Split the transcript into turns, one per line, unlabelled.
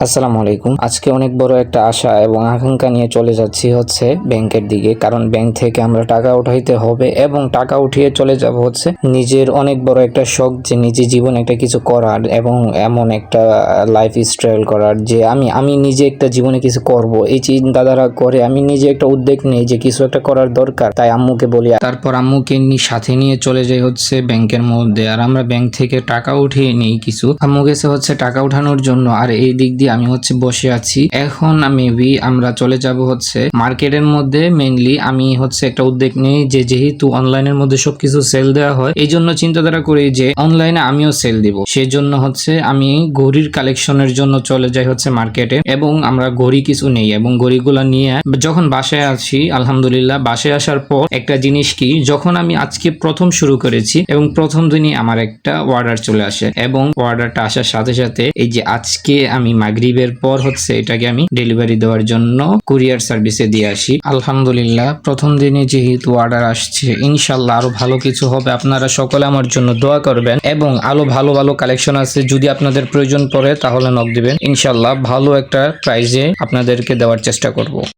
আসসালামু আলাইকুম। আজকে অনেক বড় একটা আশা এবং আকাঙ্ক্ষা নিয়ে চলে যাচ্ছি ব্যাংকের দিকে। কারণ ব্যাংক থেকে আমরা টাকা উঠাইতে হবে এবং টাকা উঠিয়ে চলে যাব নিজের অনেক বড় একটা শখ, যে নিজে জীবনে একটা কিছু করার এবং এমন একটা লাইফ স্টাইল করার, যে আমি নিজে একটা জীবনে কিছু করব। এই চিন্তাধারা করে আমি নিজে একটা উদ্যোগ নেই যে কিছু একটা করার দরকার। তাই আম্মুকে বলি, তারপর আম্মুকে সাথে নিয়ে চলে যাই ব্যাংকের মধ্যে। আর আমরা ব্যাংক থেকে টাকা উঠিয়ে নিই কিছু। আম্মু গেছে টাকা উঠানোর জন্য, আর এই দিক দিয়ে আমি বসে আছি। এখন মেবি আমরা চলে যাব মার্কেটের মধ্যে। মেইনলি আমি একটা উদ্যোগ নেই যে যেহেতু অনলাইনের মধ্যে সবকিছু সেল দেওয়া হয়, এই জন্য চিন্তাধারা করি যে অনলাইনে আমিও সেল দিব। সেজন্য আমি ঘড়ির কালেকশনের জন্য চলে যাই মার্কেটে, এবং আমরা ঘড়ি কিছু নেই এবং ঘড়িগুলো নিয়ে যখন বাসায় আসি, আলহামদুলিল্লাহ বাসায় আসার পর একটা জিনিস কি, যখন আমি আজকে প্রথম শুরু করেছি এবং প্রথম দিনই আমার একটা অর্ডার চলে আসে, এবং অর্ডারটা আসার সাথে সাথে এই যে আজকে আমি মাগরিবের পর এটাকে আমি ডেলিভারি দেওয়ার জন্য কুরিয়ার সার্ভিসে দিয়ে আসি। আলহামদুলিল্লাহ প্রথম দিনে যেহেতু অর্ডার আসছে, ইনশাল্লাহ আরো ভালো কিছু হবে। আপনারা সকলে আমার জন্য দোয়া করবেন, এবং আরো ভালো ভালো কালেকশন আছে, যদি আপনাদের প্রয়োজন পড়ে তাহলে নক দিবেন। ইনশাল্লাহ ভালো একটা প্রাইজে আপনাদেরকে দেওয়ার চেষ্টা করব।